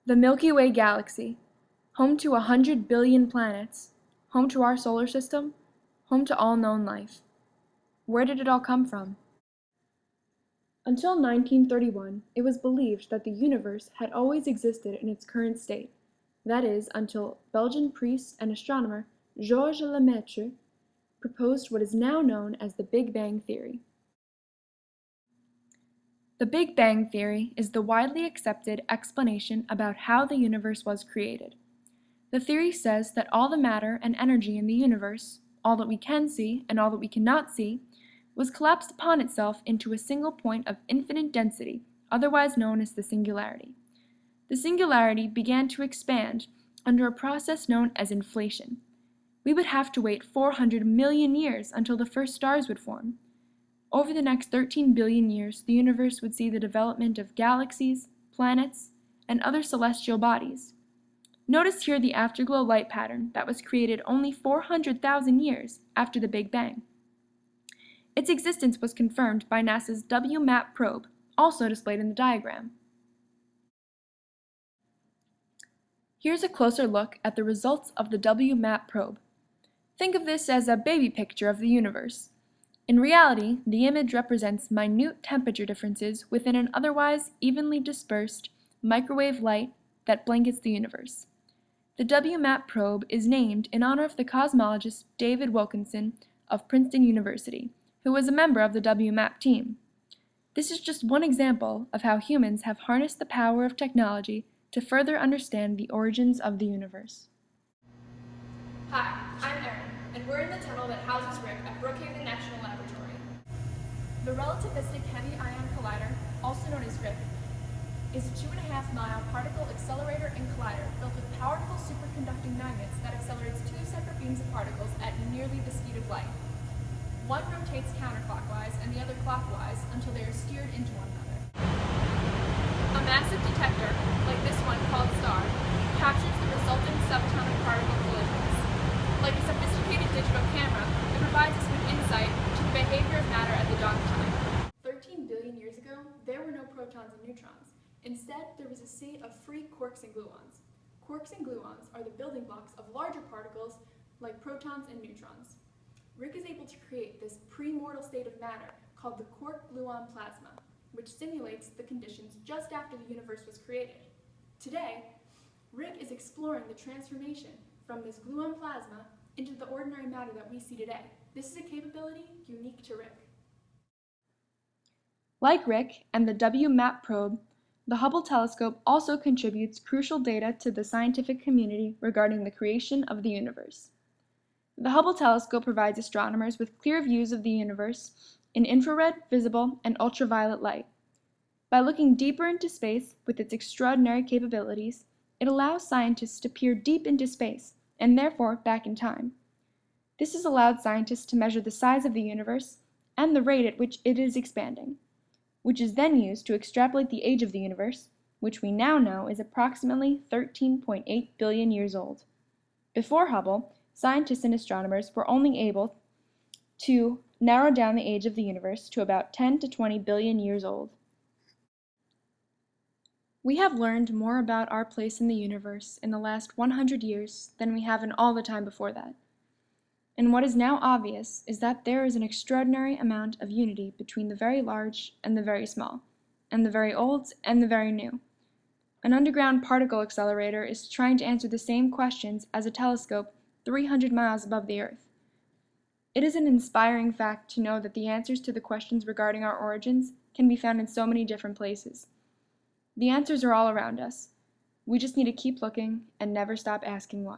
The Milky Way galaxy, home to 100 billion planets, home to our solar system, home to all known life. Where did it all come from? Until 1931, it was believed that the universe had always existed in its current state. That is, until Belgian priest and astronomer Georges Lemaitre proposed what is now known as the Big Bang Theory. The Big Bang Theory is the widely accepted explanation about how the universe was created. The theory says that all the matter and energy in the universe, all that we can see and all that we cannot see, was collapsed upon itself into a single point of infinite density, otherwise known as the singularity. The singularity began to expand under a process known as inflation. We would have to wait 400 million years until the first stars would form. Over the next 13 billion years, the universe would see the development of galaxies, planets, and other celestial bodies. Notice here the afterglow light pattern that was created only 400,000 years after the Big Bang. Its existence was confirmed by NASA's WMAP probe, also displayed in the diagram. Here's a closer look at the results of the WMAP probe. Think of this as a baby picture of the universe. In reality, the image represents minute temperature differences within an otherwise evenly dispersed microwave light that blankets the universe. The WMAP probe is named in honor of the cosmologist David Wilkinson of Princeton University, who was a member of the WMAP team. This is just one example of how humans have harnessed the power of technology to further understand the origins of the universe. Hi, I'm Erin, and we're in the tunnel that houses RHIC at Brookhaven National Laboratory. The Relativistic Heavy Ion Collider, also known as RHIC, is a 2.5-mile particle accelerator and collider built with powerful superconducting magnets that accelerates two separate beams of particles at nearly the speed of light. One rotates counterclockwise and the other clockwise until they are steered into one another. A massive detector, like this one called STAR, captures the resulting subatomic particle collisions. Like a sophisticated digital camera, it provides us with insight to the behavior of matter at the dawn of time. 13 billion years ago, there were no protons and neutrons. Instead, there was a sea of free quarks and gluons. Quarks and gluons are the building blocks of larger particles like protons and neutrons. RHIC is able to create this pre-mortal state of matter called the quark-gluon plasma, which simulates the conditions just after the universe was created. Today, RHIC is exploring the transformation from this gluon plasma into the ordinary matter that we see today. This is a capability unique to RHIC. Like RHIC and the WMAP probe, the Hubble telescope also contributes crucial data to the scientific community regarding the creation of the universe. The Hubble telescope provides astronomers with clear views of the universe in infrared, visible, and ultraviolet light. By looking deeper into space with its extraordinary capabilities, it allows scientists to peer deep into space, and therefore back in time. This has allowed scientists to measure the size of the universe and the rate at which it is expanding, which is then used to extrapolate the age of the universe, which we now know is approximately 13.8 billion years old. Before Hubble, scientists and astronomers were only able to narrow down the age of the universe to about 10 to 20 billion years old. We have learned more about our place in the universe in the last 100 years than we have in all the time before that. And what is now obvious is that there is an extraordinary amount of unity between the very large and the very small, and the very old and the very new. An underground particle accelerator is trying to answer the same questions as a telescope 300 miles above the Earth. It is an inspiring fact to know that the answers to the questions regarding our origins can be found in so many different places. The answers are all around us. We just need to keep looking and never stop asking why.